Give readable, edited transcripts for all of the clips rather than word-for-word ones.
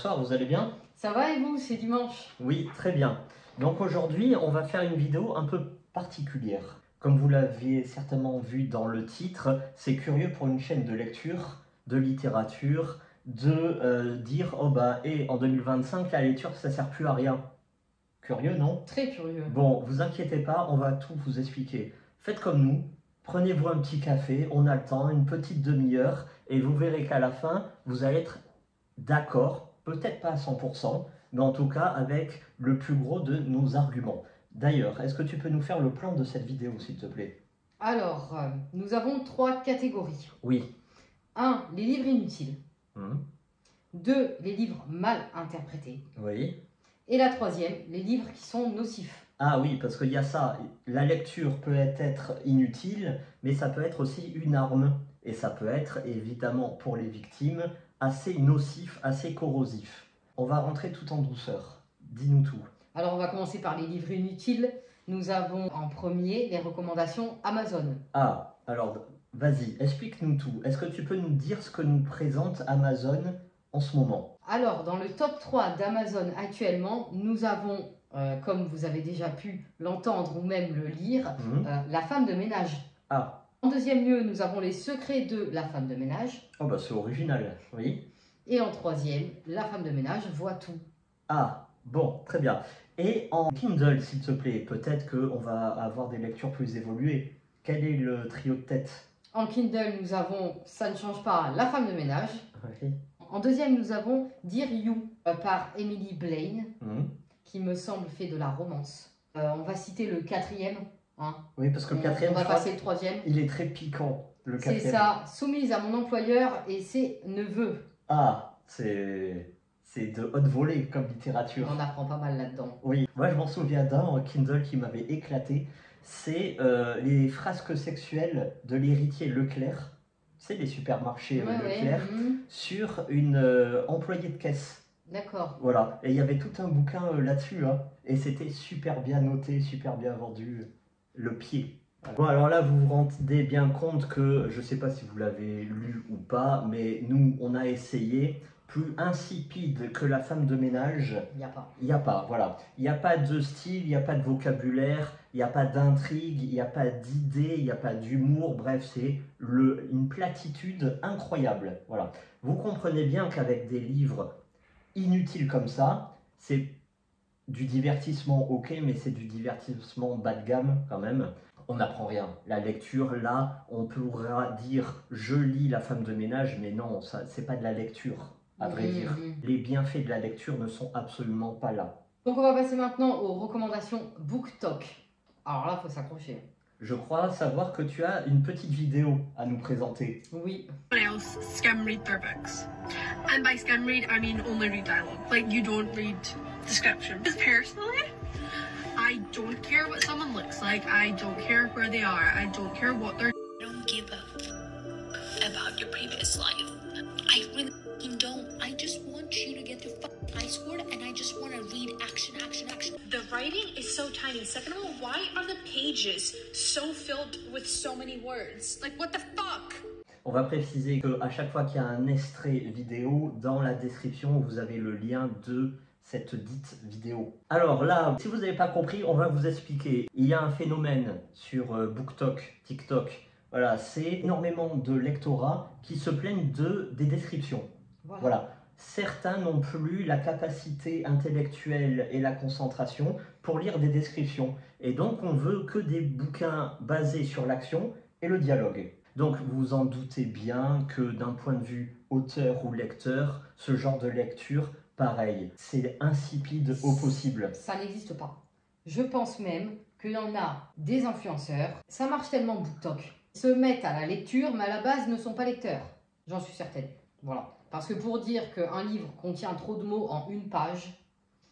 bonsoir, vous allez bien? Ça va et vous, c'est dimanche? Oui, très bien. Donc aujourd'hui, on va faire une vidéo un peu particulière. Comme vous l'aviez certainement vu dans le titre, c'est curieux pour une chaîne de lecture, de littérature, de dire oh bah et en 2025 la lecture ça sert plus à rien. Curieux, non? Très curieux. Bon, vous inquiétez pas, on va tout vous expliquer. Faites comme nous, prenez-vous un petit café, on a le temps, une petite demi-heure, et vous verrez qu'à la fin, vous allez être d'accord, peut-être pas à 100%, mais en tout cas avec le plus gros de nos arguments. D'ailleurs, est-ce que tu peux nous faire le plan de cette vidéo, s'il te plaît? Alors, nous avons 3 catégories. Oui. 1. Les livres inutiles. Mmh. 2. Les livres mal interprétés. Oui. Et la 3e, les livres qui sont nocifs. Ah oui, parce qu'il y a ça. La lecture peut être inutile, mais ça peut être aussi une arme. Et ça peut être, évidemment, pour les victimes, assez nocif, assez corrosif. On va rentrer tout en douceur. Dis-nous tout. Alors, on va commencer par les livres inutiles. Nous avons en premier les recommandations Amazon. Ah, alors, vas-y, explique-nous tout. Est-ce que tu peux nous dire ce que nous présente Amazon en ce moment? Alors, dans le top 3 d'Amazon actuellement, nous avons, comme vous avez déjà pu l'entendre ou même le lire, La femme de ménage. Ah. En deuxième lieu, nous avons Les secrets de la femme de ménage. Oh bah c'est original, oui. Et en troisième, La femme de ménage voit tout. Ah, bon, très bien. Et en Kindle, s'il te plaît, peut-être qu'on va avoir des lectures plus évoluées. Quel est le trio de tête? En Kindle, nous avons Ça ne change pas, La femme de ménage. Oui. En deuxième, nous avons Dear You par Emily Blaine, qui me semble fait de la romance. On va citer le quatrième. Hein. Oui, parce que le quatrième, on va passer le troisième. Il est très piquant, le quatrième. C'est ça, Soumise à mon employeur et ses neveux. Ah, c'est de haute volée comme littérature. On apprend pas mal là-dedans. Oui, moi je m'en souviens d'un en Kindle qui m'avait éclaté. C'est les frasques sexuelles de l'héritier Leclerc, c'est les supermarchés Leclerc, sur une employée de caisse. D'accord. Voilà, et il y avait tout un bouquin là-dessus, hein, et c'était super bien noté, super bien vendu, le pied. Bon, alors là, vous vous rendez bien compte que, je ne sais pas si vous l'avez lu ou pas, mais nous, on a essayé. Plus insipide que La femme de ménage, il n'y a pas. Il n'y a pas, voilà. Il n'y a pas de style, il n'y a pas de vocabulaire, il n'y a pas d'intrigue, il n'y a pas d'idée, il n'y a pas d'humour. Bref, c'est une platitude incroyable. Voilà. Vous comprenez bien qu'avec des livres inutiles comme ça, c'est du divertissement, ok, mais c'est du divertissement bas de gamme quand même. On n'apprend rien. La lecture, là, on pourra dire je lis La femme de ménage, mais non, ça, c'est pas de la lecture. À vrai dire, les bienfaits de la lecture ne sont absolument pas là. Donc on va passer maintenant aux recommandations BookTok. Alors là, il faut s'accrocher. Je crois savoir que tu as une petite vidéo à nous présenter. Oui. Someone else skim read their books. And by skim read, I mean only read dialogue. Like, you don't read description. Because personally, I don't care what someone looks like. I don't care where they are. I don't care what they're... I don't give a about your previous life. I really don't. I just want you to get your ice word, and I just want to read action, action, action. The writing is so tiny. Second of all, why are the pages so filled with so many words? Like, what the fuck? On va préciser qu'à chaque fois qu'il y a un extrait vidéo, dans la description, vous avez le lien de cette dite vidéo. Alors là, si vous n'avez pas compris, on va vous expliquer. Il y a un phénomène sur BookTok, TikTok. Voilà, c'est énormément de lectorats qui se plaignent des descriptions. Voilà. Certains n'ont plus la capacité intellectuelle et la concentration pour lire des descriptions. Et donc, on veut que des bouquins basés sur l'action et le dialogue. Donc, vous vous en doutez bien que d'un point de vue auteur ou lecteur, ce genre de lecture, pareil, c'est insipide au possible. Ça n'existe pas. Je pense même qu'il y en a des influenceurs, ça marche tellement BookTok, se mettent à la lecture, mais à la base ne sont pas lecteurs. J'en suis certaine. Voilà. Parce que pour dire qu'un livre contient trop de mots en une page...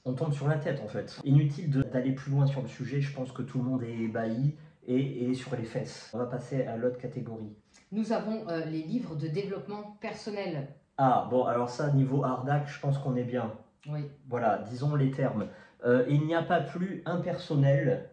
On tombe sur la tête en fait. Inutile d'aller plus loin sur le sujet, je pense que tout le monde est ébahi et sur les fesses. On va passer à l'autre catégorie. Nous avons les livres de développement personnel. Ah bon, alors ça, niveau Ardac, je pense qu'on est bien. Oui. Voilà, disons les termes. Il n'y a pas plus impersonnel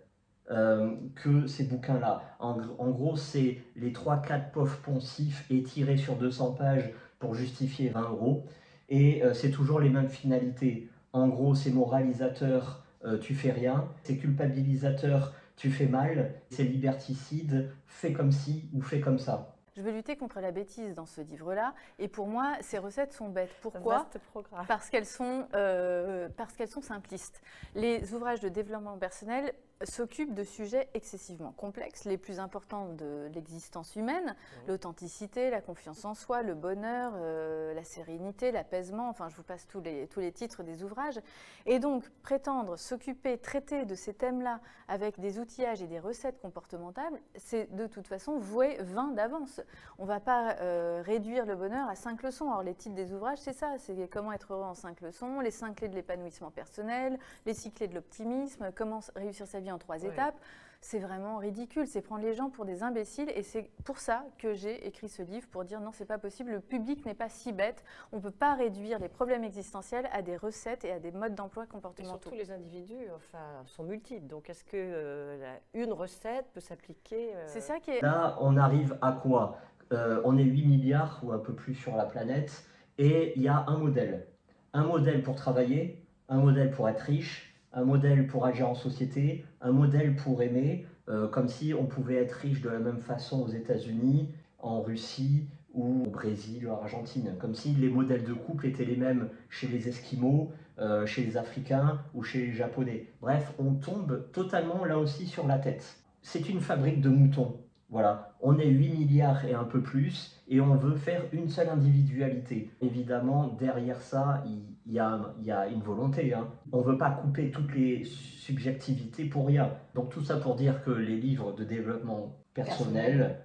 que ces bouquins-là. En gros, c'est les 3-4 pauvres poncifs étirés sur 200 pages pour justifier 20 €. Et c'est toujours les mêmes finalités. En gros, c'est moralisateur, tu fais rien. C'est culpabilisateur, tu fais mal. C'est liberticide, fais comme ci ou fais comme ça. Je veux lutter contre la bêtise dans ce livre-là. Et pour moi, ces recettes sont bêtes. Pourquoi ? Parce qu'elles sont simplistes. Les ouvrages de développement personnel s'occupent de sujets excessivement complexes, les plus importants de l'existence humaine, l'authenticité, la confiance en soi, le bonheur, la sérénité, l'apaisement, enfin je vous passe tous les titres des ouvrages. Et donc prétendre s'occuper, traiter de ces thèmes-là avec des outillages et des recettes comportementales, c'est de toute façon voué vain d'avance. On ne va pas réduire le bonheur à 5 leçons. Alors les titres des ouvrages, c'est ça, c'est comment être heureux en 5 leçons, les 5 clés de l'épanouissement personnel, les 6 clés de l'optimisme, comment réussir sa vie en 3 étapes. C'est vraiment ridicule, c'est prendre les gens pour des imbéciles et c'est pour ça que j'ai écrit ce livre, pour dire non, c'est pas possible, le public n'est pas si bête, on ne peut pas réduire les problèmes existentiels à des recettes et à des modes d'emploi comportementaux. Et surtout, les individus sont multiples, donc est-ce que une recette peut s'appliquer C'est ça qui est... Là, on arrive à quoi? On est 8 milliards ou un peu plus sur la planète et il y a un modèle. Un modèle pour travailler, un modèle pour être riche, un modèle pour agir en société, un modèle pour aimer, comme si on pouvait être riche de la même façon aux États-Unis, en Russie ou au Brésil ou en Argentine, comme si les modèles de couple étaient les mêmes chez les Esquimaux, chez les Africains ou chez les Japonais. Bref, on tombe totalement là aussi sur la tête. C'est une fabrique de moutons. Voilà, on est 8 milliards et un peu plus, et on veut faire une seule individualité. Évidemment, derrière ça, il y a une volonté. Hein. On ne veut pas couper toutes les subjectivités pour rien. Donc tout ça pour dire que les livres de développement personnel,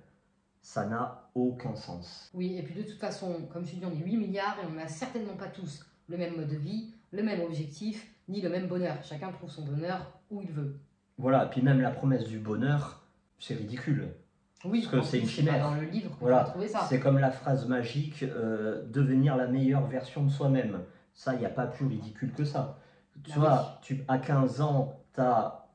ça n'a aucun sens. Oui, et puis de toute façon, comme je dis, on est 8 milliards et on n'a certainement pas tous le même mode de vie, le même objectif, ni le même bonheur. Chacun trouve son bonheur où il veut. Voilà, et puis même la promesse du bonheur, c'est ridicule. Oui, parce que c'est une chimère. Dans le livre, voilà, trouver ça. C'est comme la phrase magique devenir la meilleure version de soi-même. Ça, il n'y a pas plus ridicule que ça. Tu vois, à 15 ans,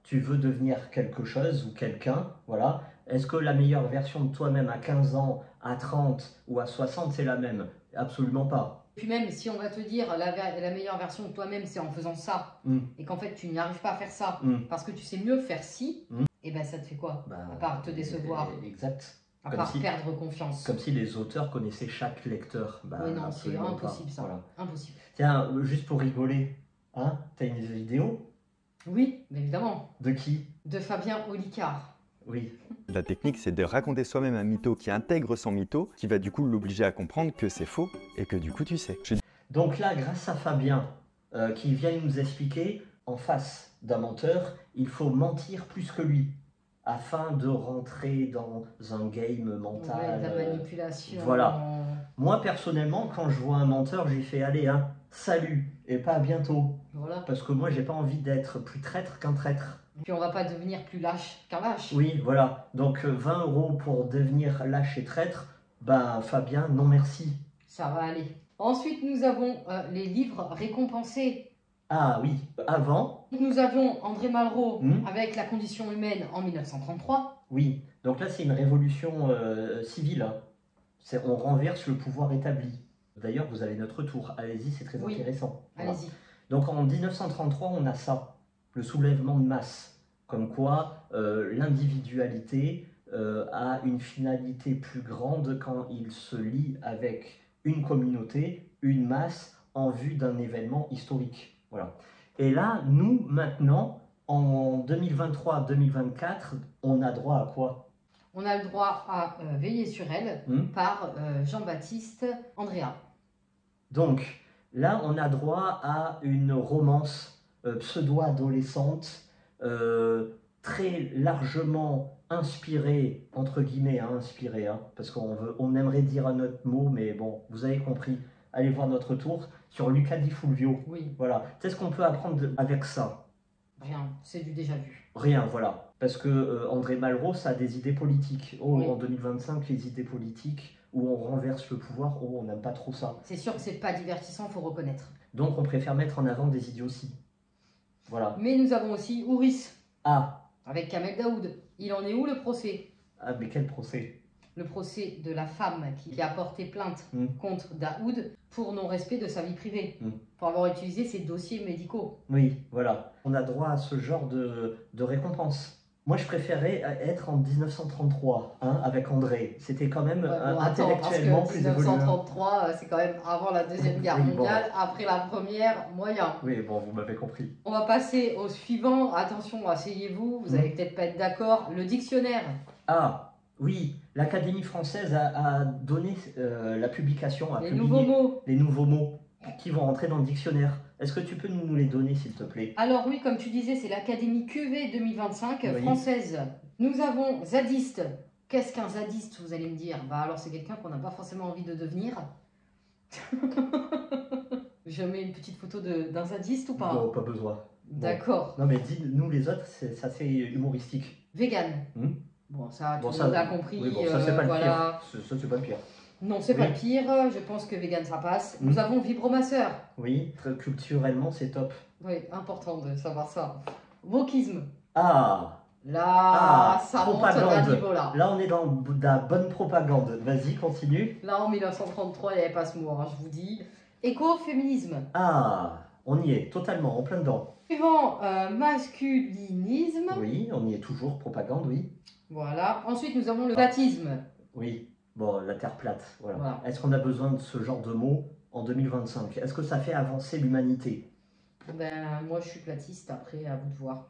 tu veux devenir quelque chose ou quelqu'un, voilà. Est-ce que la meilleure version de toi-même à 15 ans, à 30 ou à 60, c'est la même? Absolument pas. Et puis même, si on va te dire la meilleure version de toi-même, c'est en faisant ça, et qu'en fait, tu n'y arrives pas à faire ça, parce que tu sais mieux faire ci, et ben ça te fait quoi? À part te décevoir. Exact. À part perdre confiance. Comme si les auteurs connaissaient chaque lecteur. Oui, non, c'est impossible ça. Voilà. Impossible. Tiens, juste pour rigoler, hein, t'as une vidéo? Oui, évidemment. De qui? De Fabien Olicard. Oui. La technique, c'est de raconter soi-même un mytho qui intègre son mytho, qui va du coup l'obliger à comprendre que c'est faux et que du coup tu sais. Donc là, grâce à Fabien, qui vient nous expliquer, en face d'un menteur, il faut mentir plus que lui, afin de rentrer dans un game mental. Ouais, la manipulation. Voilà. Moi, personnellement, quand je vois un menteur, j'ai fait, allez, hein, salut, et pas à bientôt. Voilà. Parce que moi, j'ai pas envie d'être plus traître qu'un traître. Puis on va pas devenir plus lâche qu'un lâche. Oui, voilà. Donc 20 € pour devenir lâche et traître, ben Fabien, non merci. Ça va aller. Ensuite, nous avons les livres récompensés. Ah oui, avant. Nous avions André Malraux avec La condition humaine en 1933. Oui, donc là c'est une révolution civile. Hein. On renverse le pouvoir établi. D'ailleurs, vous avez notre tour. Allez-y, c'est très intéressant. Voilà. Allez-y. Donc en 1933, on a ça, le soulèvement de masse. Comme quoi l'individualité a une finalité plus grande quand il se lie avec une communauté, une masse, en vue d'un événement historique. Voilà. Et là, nous, maintenant, en 2023-2024, on a droit à quoi? On a le droit à Veiller sur elle par Jean-Baptiste Andréa. Donc, là, on a droit à une romance pseudo-adolescente, très largement inspirée, entre guillemets, inspirée, hein, parce qu'on aimerait dire un autre mot, mais bon, vous avez compris. Allez voir notre tour sur Luca Di Fulvio. Oui. Voilà. Qu'est-ce qu'on peut apprendre avec ça? Rien, c'est du déjà vu. Rien, voilà. Parce que André Malraux, ça a des idées politiques. En 2025, les idées politiques où on renverse le pouvoir, on n'aime pas trop ça. C'est sûr que c'est pas divertissant, il faut reconnaître. Donc on préfère mettre en avant des idioties. Voilà. Mais nous avons aussi Ouris. Ah. Avec Kamel Daoud. Il en est où le procès? Ah, mais quel procès? le procès de la femme qui a porté plainte contre Daoud pour non-respect de sa vie privée, pour avoir utilisé ses dossiers médicaux. Oui, voilà. On a droit à ce genre de récompense. Moi, je préférais être en 1933, hein, avec André. C'était quand même intellectuellement plus évolué. 1933, c'est quand même avant la Deuxième Guerre mondiale, après la Première, moyen. Oui, bon, vous m'avez compris. On va passer au suivant. Attention, asseyez-vous, vous allez peut-être pas être d'accord. Le dictionnaire. Ah, oui, l'Académie française a donné la publication, les nouveaux mots. Les nouveaux mots qui vont rentrer dans le dictionnaire. Est-ce que tu peux nous les donner, s'il te plaît? Alors oui, comme tu disais, c'est l'Académie QV 2025 française. Nous avons zadiste. Qu'est-ce qu'un zadiste, vous allez me dire? Bah alors c'est quelqu'un qu'on n'a pas forcément envie de devenir. Je mets une petite photo d'un zadiste ou pas? Non, pas besoin. D'accord. Non mais dis-nous les autres, ça c'est humoristique. Vegan. Bon, ça, tout le monde a compris. Oui, bon, ça c'est pas le pire. Ça c'est pas le pire. Non, c'est pas le pire. Je pense que vegan, ça passe. Nous avons vibromasseur. Oui, culturellement, c'est top. Oui, important de savoir ça. Wokisme. Ah. Là, ça monte d'un niveau là. Là, on est dans la bonne propagande. Vas-y, continue. Là, en 1933, il n'y avait pas ce mot, hein, je vous dis. Écoféminisme. Ah, on y est, totalement, en plein dedans. Suivant, masculinisme. Oui, on y est toujours, propagande, oui. Voilà. Ensuite, nous avons le platisme. Oui. Bon, la Terre plate, voilà. Est-ce qu'on a besoin de ce genre de mots en 2025? Est-ce que ça fait avancer l'humanité? Ben, moi, je suis platiste, après, à vous de voir.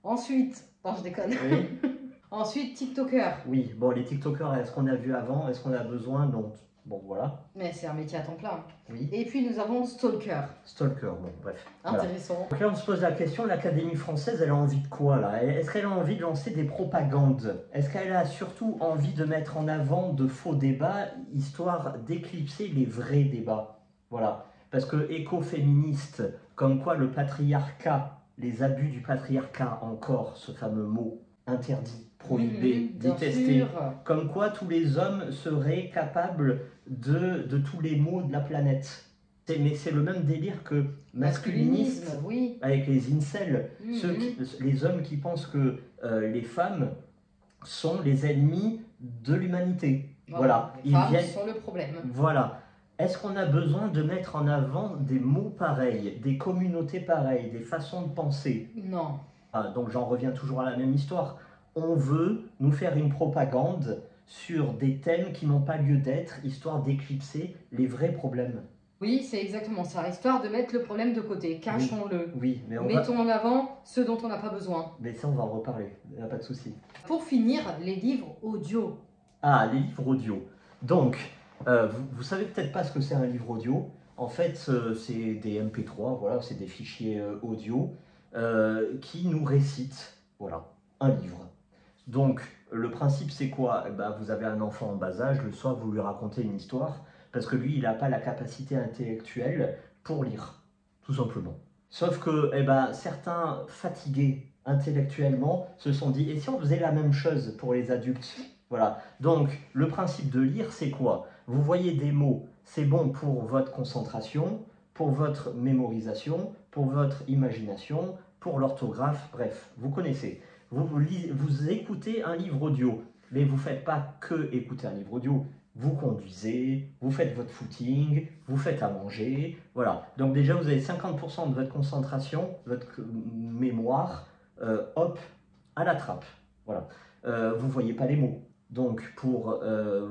Ensuite, non, je déconne. Oui. Ensuite, TikToker. Oui, bon, les TikTokers, est-ce qu'on a vu avant? Est-ce qu'on a besoin? Non. Bon, voilà. Mais c'est un métier à temps plein. Oui. Et puis, nous avons Stalker. Stalker, bon, bref. Intéressant. Voilà. Donc là, on se pose la question, l'Académie française, elle a envie de quoi, là? Est-ce qu'elle a envie de lancer des propagandes? Est-ce qu'elle a surtout envie de mettre en avant de faux débats, histoire d'éclipser les vrais débats? Voilà. Parce que écoféministe, comme quoi le patriarcat, les abus du patriarcat, encore ce fameux mot interdit, prohibé, détesté, comme quoi tous les hommes seraient capables de tous les maux de la planète. Mais c'est le même délire que masculiniste, oui. Avec les incels, les hommes qui pensent que les femmes sont les ennemis de l'humanité. Voilà. Les femmes sont le problème. Voilà. Est-ce qu'on a besoin de mettre en avant des mots pareils, des communautés pareilles, des façons de penser? Non. Donc j'en reviens toujours à la même histoire. On veut nous faire une propagande sur des thèmes qui n'ont pas lieu d'être, histoire d'éclipser les vrais problèmes. Oui, c'est exactement ça, histoire de mettre le problème de côté, cachons-le. Oui, mais mettons en avant ce dont on n'a pas besoin. Mais ça, on va en reparler, il n'y a pas de souci. Pour finir, les livres audio. Ah, les livres audio. Donc, vous savez peut-être pas ce que c'est un livre audio. En fait, c'est des MP3, voilà, c'est des fichiers audio qui nous récitent, voilà, un livre. Donc, le principe, c'est quoi? Vous avez un enfant en bas âge, le soir, vous lui racontez une histoire, parce que lui, il n'a pas la capacité intellectuelle pour lire, tout simplement. Sauf que certains fatigués intellectuellement se sont dit, et si on faisait la même chose pour les adultes? Voilà. Donc, le principe de lire, c'est quoi? Vous voyez des mots, c'est bon pour votre concentration, pour votre mémorisation, pour votre imagination, pour l'orthographe, bref, vous connaissez. Vous écoutez un livre audio, mais vous ne faites pas que écouter un livre audio. Vous conduisez, vous faites votre footing, vous faites à manger, voilà. Donc déjà, vous avez 50% de votre concentration, votre mémoire, hop, à la trappe, voilà. Vous ne voyez pas les mots, donc pour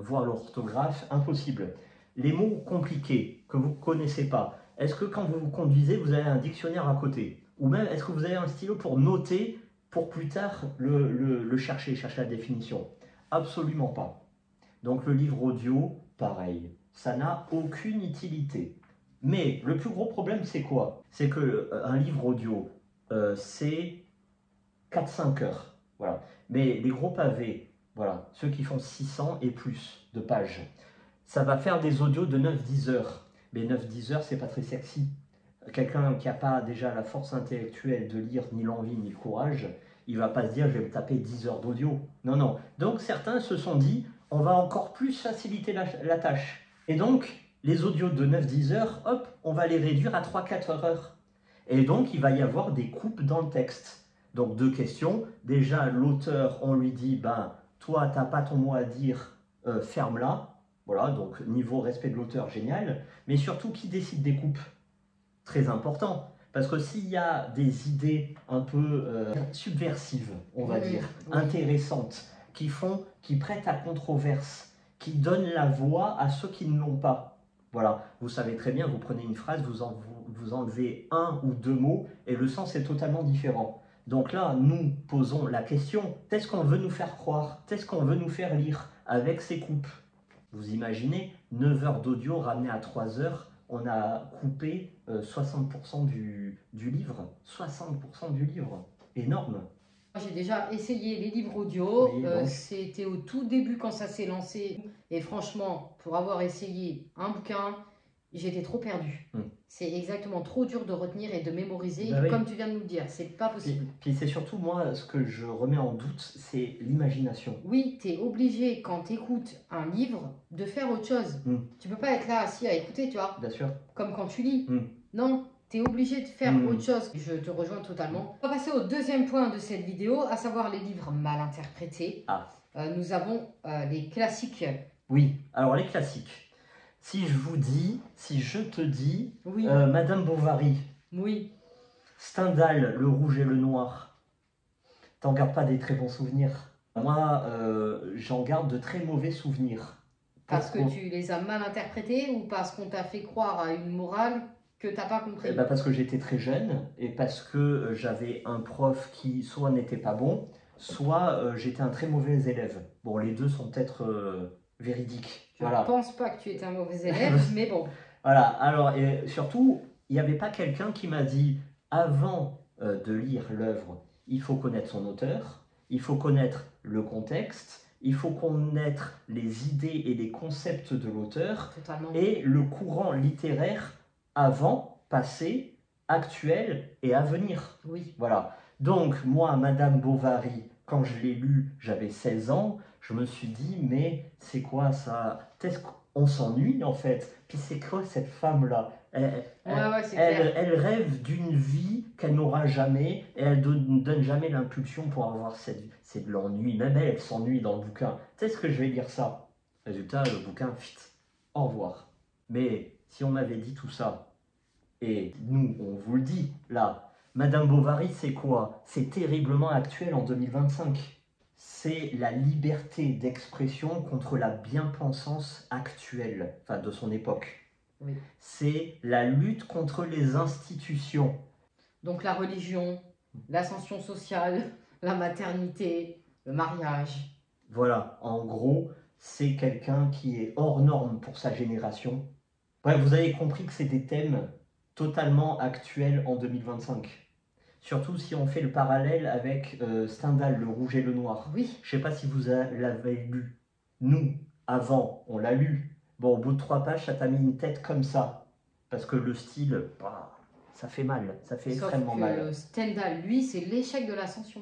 voir l'orthographe, impossible. Les mots compliqués que vous ne connaissez pas, est-ce que quand vous conduisez, vous avez un dictionnaire à côté? Ou même, est-ce que vous avez un stylo pour noter, pour plus tard le chercher la définition? Absolument pas. Donc le livre audio, pareil, ça n'a aucune utilité. Mais le plus gros problème, c'est quoi? C'est qu'un livre audio, c'est 4-5 heures. Voilà. Mais les gros pavés, voilà, ceux qui font 600 et plus de pages, ça va faire des audios de 9-10 heures. Mais 9-10 heures, c'est pas très sexy. Quelqu'un qui n'a pas déjà la force intellectuelle de lire, ni l'envie, ni le courage, il ne va pas se dire, je vais me taper 10 heures d'audio. Non, non. Donc certains se sont dit, on va encore plus faciliter la tâche. Et donc, les audios de 9-10 heures, hop, on va les réduire à 3-4 heures. Et donc, il va y avoir des coupes dans le texte. Donc, 2 questions. Déjà, l'auteur, on lui dit, toi, tu n'as pas ton mot à dire, ferme-la. Voilà, donc niveau respect de l'auteur, génial. Mais surtout, qui décide des coupes? Très important. Parce que s'il y a des idées un peu subversives, on va dire, intéressantes, qui prêtent à controverse, qui donnent la voix à ceux qui ne l'ont pas. Voilà, vous savez très bien, vous prenez une phrase, vous enlevez un ou deux mots et le sens est totalement différent. Donc là, nous posons la question, qu'est-ce qu'on veut nous faire croire? Qu'est-ce qu'on veut nous faire lire avec ces coupes? Vous imaginez, 9 heures d'audio ramenées à 3 heures, on a coupé 60% du livre. 60% du livre, énorme. J'ai déjà essayé les livres audio, c'était au tout début quand ça s'est lancé. Et franchement, pour avoir essayé un bouquin, j'étais trop perdue. C'est exactement trop dur de retenir et de mémoriser, comme tu viens de nous le dire, c'est pas possible. Puis c'est surtout, moi, ce que je remets en doute, c'est l'imagination. Oui, tu es obligé, quand tu écoutes un livre, de faire autre chose. Tu peux pas être là assis à écouter, tu vois. Bien sûr. Comme quand tu lis. Non, tu es obligé de faire autre chose. Je te rejoins totalement. On va passer au deuxième point de cette vidéo, à savoir les livres mal interprétés. Nous avons les classiques. Oui, alors les classiques. Si je te dis, Madame Bovary, Stendhal, Le Rouge et le Noir, t'en gardes pas des très bons souvenirs. Moi, j'en garde de très mauvais souvenirs. Parce que tu les as mal interprétés ou parce qu'on t'a fait croire à une morale que t'as pas compris? Parce que j'étais très jeune et parce que j'avais un prof qui soit n'était pas bon, soit j'étais un très mauvais élève. Bon, les deux sont peut-être véridiques. Je ne pense pas que tu étais un mauvais élève, mais bon. Voilà, alors, et surtout, il n'y avait pas quelqu'un qui m'a dit, avant de lire l'œuvre, il faut connaître son auteur, il faut connaître le contexte, il faut connaître les idées et les concepts de l'auteur, et le courant littéraire avant, passé, actuel et à venir. Oui. Voilà. Donc, moi, Madame Bovary, quand je l'ai lu, j'avais 16 ans, je me suis dit, mais c'est quoi ça? Peut-être qu'on s'ennuie en fait. Puis c'est quoi cette femme-là? Elle rêve d'une vie qu'elle n'aura jamais et elle ne donne jamais l'impulsion pour avoir cette vie. C'est de l'ennui. Même elle s'ennuie dans le bouquin. Tu sais ce que je vais lire ça? Résultat, le bouquin, au revoir. Mais si on m'avait dit tout ça, et nous, on vous le dit là, Madame Bovary, c'est quoi? C'est terriblement actuel en 2025. C'est la liberté d'expression contre la bien-pensance actuelle, enfin de son époque. Oui. C'est la lutte contre les institutions. Donc la religion, l'ascension sociale, la maternité, le mariage. Voilà, en gros, c'est quelqu'un qui est hors norme pour sa génération. Bref, vous avez compris que c'est des thèmes totalement actuels en 2025. Surtout si on fait le parallèle avec Stendhal, Le Rouge et le Noir. Oui. Je ne sais pas si vous l'avez lu. Nous, avant, on l'a lu. Bon, au bout de 3 pages, ça t'a mis une tête comme ça. Parce que le style, ça fait mal. Ça fait extrêmement mal. Stendhal, lui, c'est l'échec de l'ascension.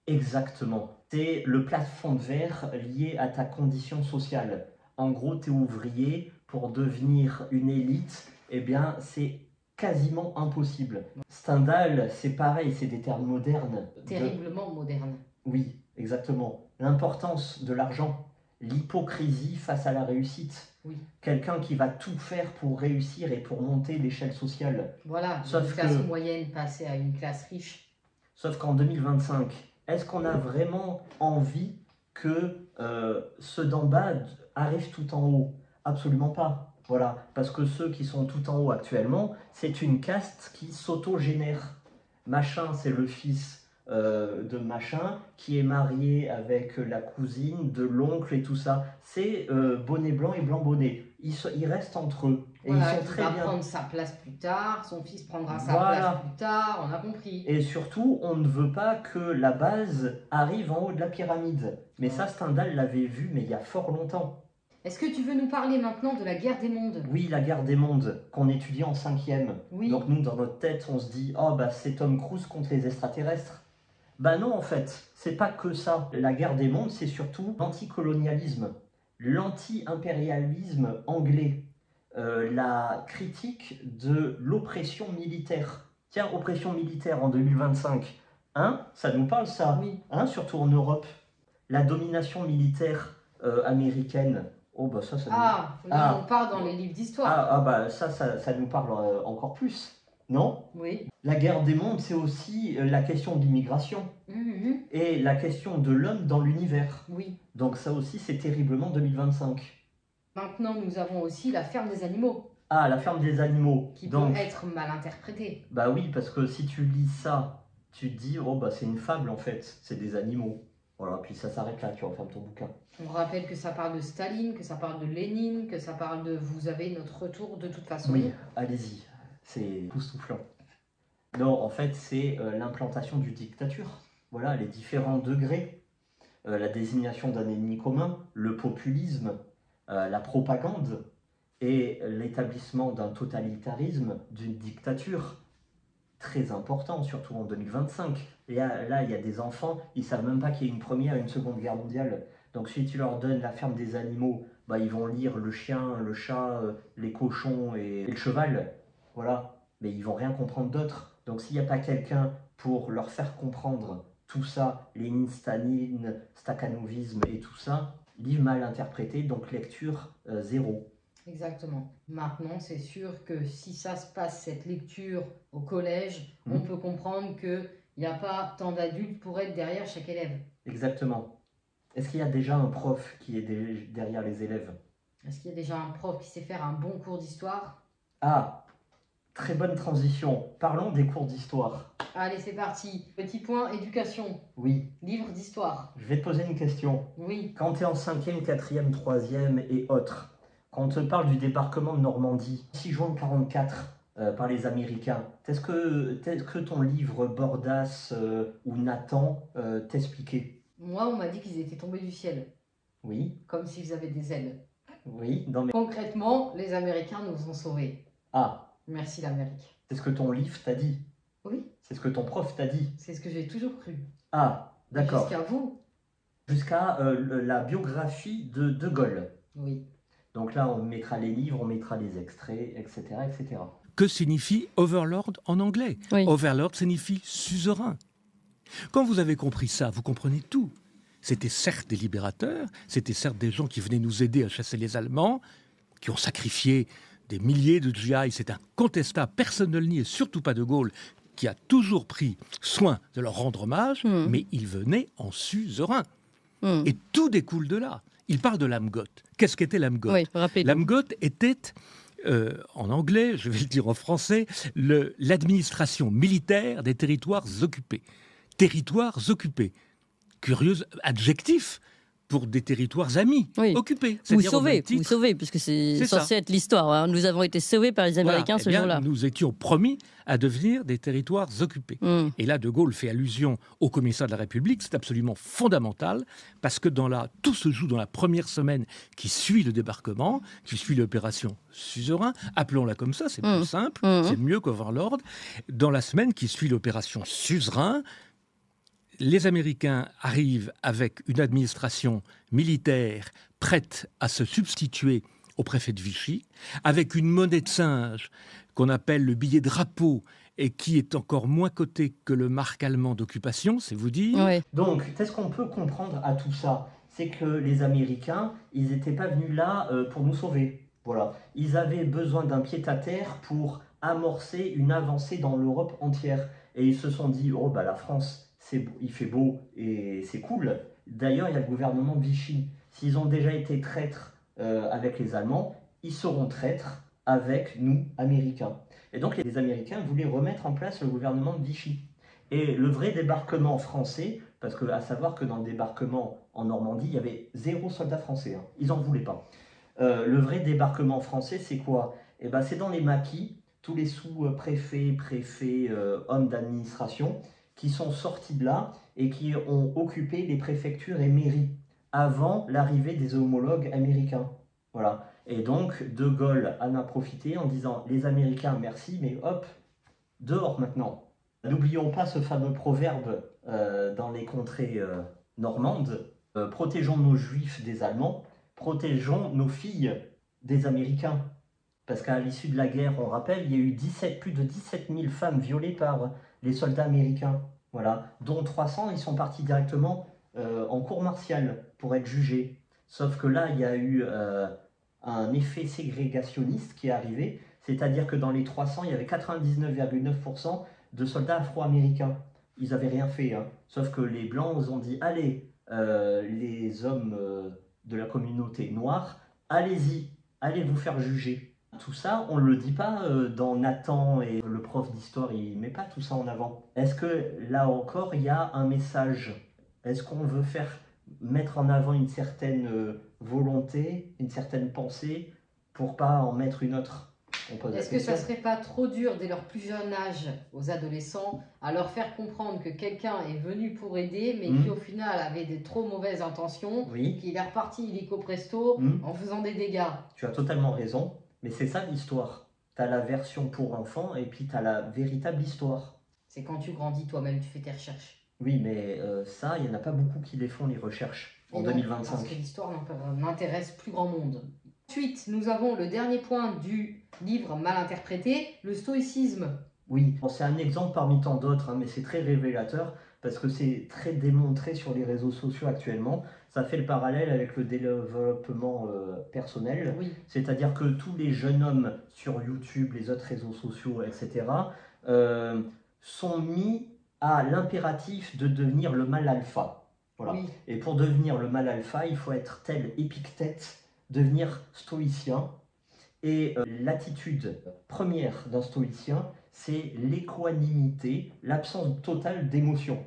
Exactement. C'est le plafond de verre lié à ta condition sociale. En gros, tu es ouvrier. Pour devenir une élite, eh bien, c'est quasiment impossible. Stendhal, c'est pareil, c'est des termes modernes. Terriblement modernes. Oui, exactement. L'importance de l'argent, l'hypocrisie face à la réussite. Oui. Quelqu'un qui va tout faire pour réussir et pour monter l'échelle sociale. Voilà, une classe moyenne passer à une classe riche. Sauf qu'en 2025, est-ce qu'on a vraiment envie que ceux d'en bas arrivent tout en haut? Absolument pas. Voilà, parce que ceux qui sont tout en haut actuellement, c'est une caste qui s'auto-génère. Machin, c'est le fils de machin, qui est marié avec la cousine de l'oncle et tout ça. C'est bonnet blanc et blanc bonnet. Ils restent entre eux. Et voilà, ils sont très va bien. Prendre sa place plus tard, son fils prendra sa place plus tard, on a compris. Et surtout, on ne veut pas que la base arrive en haut de la pyramide. Mais ça, Stendhal l'avait vu, mais il y a fort longtemps. Est-ce que tu veux nous parler maintenant de la guerre des mondes? Oui, la guerre des mondes, qu'on étudie en 5e. Oui. Donc nous, dans notre tête, on se dit « Oh, bah c'est Tom Cruise contre les extraterrestres ». Bah non, en fait, c'est pas que ça. La guerre des mondes, c'est surtout l'anticolonialisme, l'anti-impérialisme anglais, la critique de l'oppression militaire. Tiens, oppression militaire en 2025, hein, ça nous parle ça, oui. Hein, surtout en Europe. La domination militaire américaine. Oh, bah ça là, on part dans les livres d'histoire. Bah ça nous parle encore plus, non? Oui. La guerre des mondes, c'est aussi la question de l'immigration et la question de l'homme dans l'univers. Oui. Donc ça aussi, c'est terriblement 2025. Maintenant, nous avons aussi la ferme des animaux. Ah, la ferme des animaux. Qui peut être mal interprétée. Bah oui, parce que si tu lis ça, tu te dis, oh bah c'est une fable en fait, c'est des animaux. Voilà, puis ça s'arrête là, tu refermes ton bouquin. On rappelle que ça parle de Staline, que ça parle de Lénine, que ça parle de vous avez notre retour de toute façon. Oui, allez-y, c'est époustouflant. Non, en fait, c'est l'implantation du dictature. Voilà, les différents degrés, la désignation d'un ennemi commun, le populisme, la propagande et l'établissement d'un totalitarisme, d'une dictature. Très important, surtout en 2025. Et là, il y a des enfants, ils ne savent même pas qu'il y a une première et une seconde guerre mondiale. Donc si tu leur donnes la ferme des animaux, bah, ils vont lire le chien, le chat, les cochons et le cheval. Voilà, mais ils vont rien comprendre d'autre. Donc s'il n'y a pas quelqu'un pour leur faire comprendre tout ça, Lénine, Staline, stakhanovisme et tout ça, livre mal interprété, donc lecture 0. Exactement. Maintenant, c'est sûr que si ça se passe, cette lecture au collège, on peut comprendre qu'il n'y a pas tant d'adultes pour être derrière chaque élève. Exactement. Est-ce qu'il y a déjà un prof qui est derrière les élèves? Est-ce qu'il y a déjà un prof qui sait faire un bon cours d'histoire? Ah, très bonne transition. Parlons des cours d'histoire. Allez, c'est parti. Petit point, éducation. Oui. Livre d'histoire. Je vais te poser une question. Oui. Quand tu es en 5e, 4e, 3e et autres, quand on te parle du débarquement de Normandie, 6 juin 1944, par les Américains, est-ce que ton livre Bordas ou Nathan t'expliquait? Moi, on m'a dit qu'ils étaient tombés du ciel. Oui. Comme s'ils avaient des ailes. Oui. Concrètement, les Américains nous ont sauvés. Ah. Merci l'Amérique. C'est ce que ton livre t'a dit? Oui. C'est ce que ton prof t'a dit? C'est ce que j'ai toujours cru. Ah, d'accord. Jusqu'à vous? Jusqu'à la biographie de De Gaulle. Oui. Donc là, on mettra les livres, on mettra les extraits, etc., etc. Que signifie overlord en anglais? Overlord signifie suzerain. Quand vous avez compris ça, vous comprenez tout. C'était certes des libérateurs, c'était certes des gens qui venaient nous aider à chasser les Allemands, qui ont sacrifié des milliers de GI, c'est incontestable, personne ne le nie, et surtout pas De Gaulle, qui a toujours pris soin de leur rendre hommage, mais ils venaient en suzerain. Et tout découle de là. Il parle de l'Amgot. Qu'est-ce qu'était l'Amgot? L'Amgot était, en anglais, je vais le dire en français, l'administration militaire des territoires occupés. Territoires occupés. Curieux adjectif pour des territoires amis, occupés. Ou sauvés, puisque c'est censé être l'histoire. Hein. Nous avons été sauvés par les Américains ce jour-là. Nous étions promis à devenir des territoires occupés. Et là, De Gaulle fait allusion au commissaire de la République. C'est absolument fondamental, parce que tout se joue dans la première semaine qui suit le débarquement, qui suit l'opération Suzerain. Appelons-la comme ça, c'est plus simple, c'est mieux qu'Overlord. Dans la semaine qui suit l'opération Suzerain, les Américains arrivent avec une administration militaire prête à se substituer au préfet de Vichy, avec une monnaie de singe qu'on appelle le billet drapeau et qui est encore moins coté que le marque allemand d'occupation, c'est vous dire. Donc, qu'est-ce qu'on peut comprendre à tout ça? C'est que les Américains, ils n'étaient pas venus là pour nous sauver. Voilà. Ils avaient besoin d'un pied-à-terre pour amorcer une avancée dans l'Europe entière. Et ils se sont dit, oh bah la France, il fait beau et c'est cool. D'ailleurs, il y a le gouvernement de Vichy. S'ils ont déjà été traîtres avec les Allemands, ils seront traîtres avec nous, Américains. Et donc, les Américains voulaient remettre en place le gouvernement de Vichy. Et le vrai débarquement français, parce qu'à savoir que dans le débarquement en Normandie, il y avait 0 soldats français. Hein. Ils n'en voulaient pas. Le vrai débarquement français, c'est quoi? Eh ben, c'est dans les maquis, tous les sous-préfets, préfets, hommes d'administration, qui sont sortis de là et qui ont occupé les préfectures et mairies avant l'arrivée des homologues américains. Voilà. Et donc, De Gaulle en a profité en disant « Les Américains, merci, mais hop, dehors maintenant ». N'oublions pas ce fameux proverbe dans les contrées normandes « Protégeons nos juifs des Allemands, protégeons nos filles des Américains ». Parce qu'à l'issue de la guerre, on rappelle, il y a eu plus de 17 000 femmes violées par les soldats américains, voilà, dont 300, ils sont partis directement en cour martiale pour être jugés. Sauf que là, il y a eu un effet ségrégationniste qui est arrivé, c'est-à-dire que dans les 300, il y avait 99,9% de soldats afro-américains. Ils n'avaient rien fait, hein. Sauf que les Blancs ont dit, allez, les hommes de la communauté noire, allez-y, allez vous faire juger. Tout ça, on ne le dit pas dans Nathan, et le prof d'histoire, il ne met pas tout ça en avant. Est-ce que là encore, il y a un message? Est-ce qu'on veut mettre en avant une certaine volonté, une certaine pensée, pour pas en mettre une autre? Est-ce que ça serait pas trop dur dès leur plus jeune âge aux adolescents à leur faire comprendre que quelqu'un est venu pour aider mais qui au final avait des trop mauvaises intentions, qu'il est reparti illico presto en faisant des dégâts? Tu as totalement raison, mais c'est ça l'histoire. Tu as la version pour enfants et puis tu as la véritable histoire. C'est quand tu grandis toi-même, tu fais tes recherches. Oui, mais ça, il n'y en a pas beaucoup qui les font, les recherches, en 2025. Parce que l'histoire n'intéresse plus grand monde. Ensuite, nous avons le dernier point du livre mal interprété, le stoïcisme. Oui, c'est un exemple parmi tant d'autres, hein, mais c'est très révélateur parce que c'est très démontré sur les réseaux sociaux actuellement. Ça fait le parallèle avec le développement personnel, c'est-à-dire que tous les jeunes hommes sur YouTube, les autres réseaux sociaux, etc., sont mis à l'impératif de devenir le mâle alpha. Voilà. Et pour devenir le mâle alpha, il faut être tel Épictète, devenir stoïcien. Et l'attitude première d'un stoïcien, c'est l'équanimité, l'absence totale d'émotion.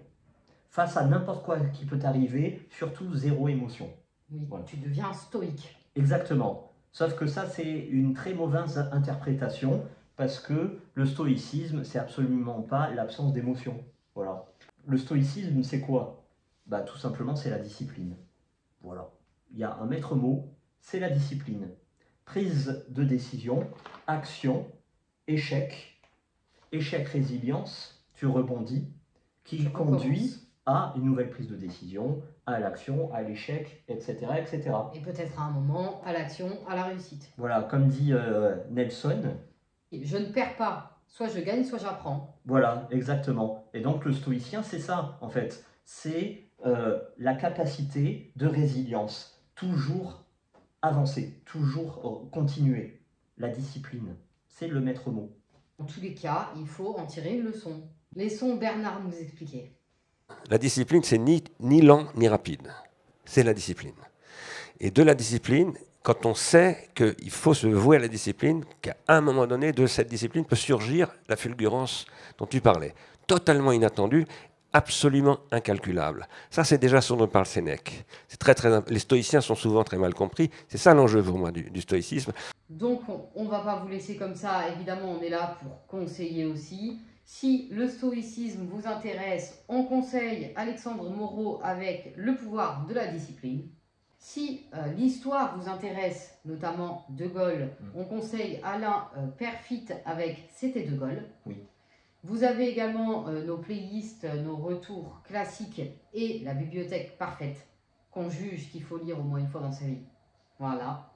Face à n'importe quoi qui peut arriver, surtout zéro émotion. Oui, voilà. Tu deviens stoïque. Exactement. Sauf que ça, c'est une très mauvaise interprétation, parce que le stoïcisme, c'est absolument pas l'absence d'émotion. Voilà. Le stoïcisme, c'est quoi? Bah, tout simplement, c'est la discipline. Voilà. Il y a un maître mot, c'est la discipline. Prise de décision, action, échec, résilience, tu rebondis, qui conduit à une nouvelle prise de décision, à l'action, à l'échec, etc., etc. Et peut-être à un moment, à l'action, à la réussite. Voilà, comme dit Nelson. Je ne perds pas, soit je gagne, soit j'apprends. Voilà, exactement. Et donc le stoïcien, c'est ça, en fait. C'est la capacité de résilience, toujours avancer, toujours continuer. La discipline, c'est le maître mot. En tous les cas, il faut en tirer une leçon. Laissons Bernard nous expliquer. La discipline, c'est ni lent ni rapide. C'est la discipline. Et de la discipline, quand on sait qu'il faut se vouer à la discipline, qu'à un moment donné, de cette discipline peut surgir la fulgurance dont tu parlais. Totalement inattendue, absolument incalculable. Ça, c'est déjà ce dont parle Sénèque. Les stoïciens sont souvent très mal compris. C'est ça l'enjeu pour moi du stoïcisme. Donc, on ne va pas vous laisser comme ça. Évidemment, on est là pour conseiller aussi. Si le stoïcisme vous intéresse, on conseille Alexandre Moreau avec Le pouvoir de la discipline. Si l'histoire vous intéresse, notamment De Gaulle, on conseille Alain Perfit avec C'était De Gaulle. Oui. Vous avez également nos playlists, nos retours classiques et la bibliothèque parfaite qu'on juge qu'il faut lire au moins une fois dans sa vie. Voilà.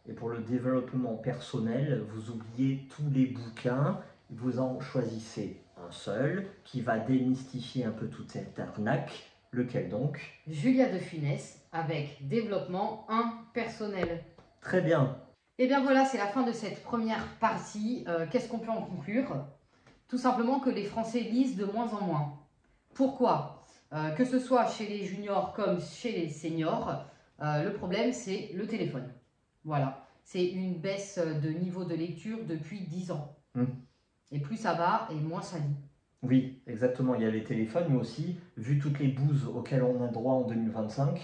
Et pour le développement personnel, vous oubliez tous les bouquins, vous en choisissez un seul qui va démystifier un peu toute cette arnaque. Lequel donc? Julia de Funès avec Développement personnel. Très bien. Et bien voilà, c'est la fin de cette première partie. Qu'est-ce qu'on peut en conclure? Tout simplement que les Français lisent de moins en moins. Pourquoi? Que ce soit chez les juniors comme chez les seniors, le problème c'est le téléphone. Voilà, c'est une baisse de niveau de lecture depuis 10 ans. Et plus ça va, et moins ça lit. Oui, exactement. Il y a les téléphones, mais aussi, vu toutes les bouses auxquelles on a droit en 2025,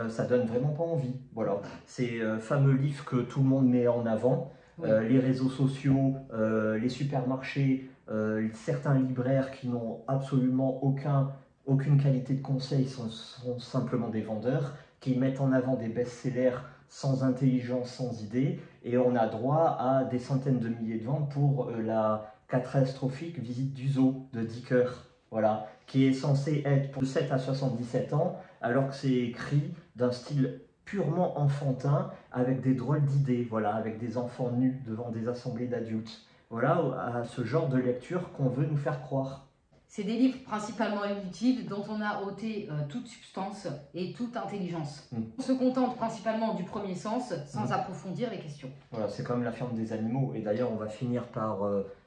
ça donne vraiment pas envie. Voilà. Ces fameux livres que tout le monde met en avant, les réseaux sociaux, les supermarchés, certains libraires qui n'ont absolument aucune qualité de conseil, sont simplement des vendeurs, qui mettent en avant des best-sellers sans intelligence, sans idée, et on a droit à des centaines de milliers de ventes pour la catastrophique visite du zoo de Dicker, voilà, qui est censé être pour 7 à 77 ans, alors que c'est écrit d'un style purement enfantin, avec des drôles d'idées, voilà, avec des enfants nus devant des assemblées d'adultes. Voilà, à ce genre de lecture qu'on veut nous faire croire. C'est des livres principalement inutiles dont on a ôté toute substance et toute intelligence. On se contente principalement du premier sens sans approfondir les questions. Voilà, c'est comme la ferme des animaux. Et d'ailleurs, on va finir par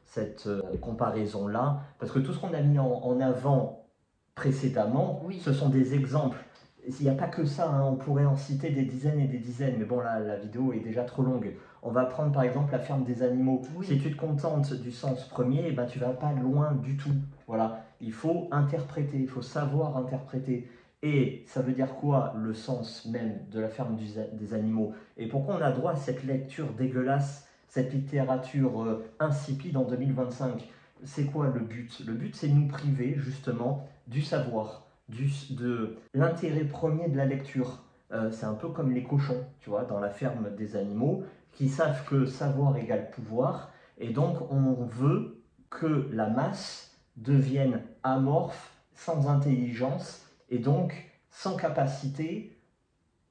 cette comparaison-là. Parce que tout ce qu'on a mis en avant précédemment, ce sont des exemples. Il n'y a pas que ça, hein. On pourrait en citer des dizaines et des dizaines. Mais bon, là, la vidéo est déjà trop longue. On va prendre par exemple la ferme des animaux. Si tu te contentes du sens premier, ben, tu ne vas pas loin du tout. Voilà, il faut interpréter, il faut savoir interpréter. Et ça veut dire quoi le sens même de la ferme des animaux? Et pourquoi on a droit à cette lecture dégueulasse, cette littérature insipide en 2025? C'est quoi le but? Le but, c'est de nous priver justement du savoir, de l'intérêt premier de la lecture. C'est un peu comme les cochons, tu vois, dans la ferme des animaux, qui savent que savoir égale pouvoir, et donc on veut que la masse devienne amorphe, sans intelligence, et donc sans capacité,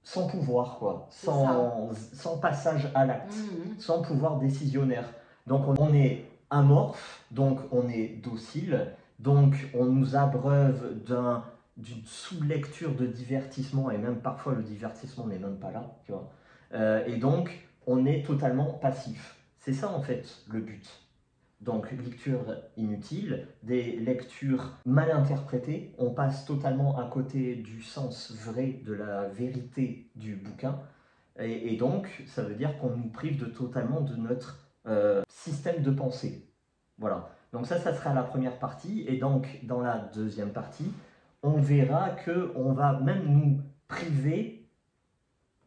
sans pouvoir, quoi, sans passage à l'acte, sans pouvoir décisionnaire. Donc on est amorphe, donc on est docile, donc on nous abreuve d'une sous-lecture de divertissement, et même parfois le divertissement n'est même pas là, tu vois. Et donc on est totalement passif. C'est ça en fait le but. Donc lecture inutile, des lectures mal interprétées, on passe totalement à côté du sens vrai, de la vérité du bouquin, et donc ça veut dire qu'on nous prive totalement de notre système de pensée. Voilà, donc ça sera la première partie, et donc dans la deuxième partie, on verra qu'on va même nous priver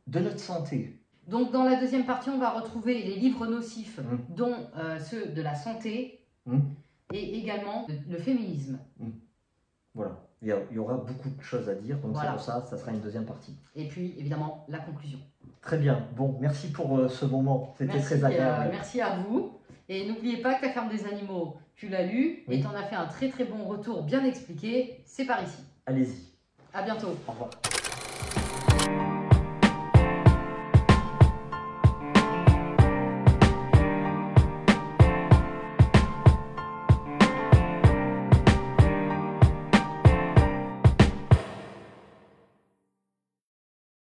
de notre santé. Donc dans la deuxième partie, on va retrouver les livres nocifs, dont ceux de la santé et également le féminisme. Voilà, il y aura beaucoup de choses à dire, donc c'est pour ça, ça sera une deuxième partie. Et puis évidemment, la conclusion. Très bien, bon, merci pour ce moment, c'était très agréable. Merci à vous, et n'oubliez pas que La ferme des animaux, tu l'as lu, et t'en as fait un très très bon retour bien expliqué, c'est par ici. Allez-y. À bientôt. Au revoir.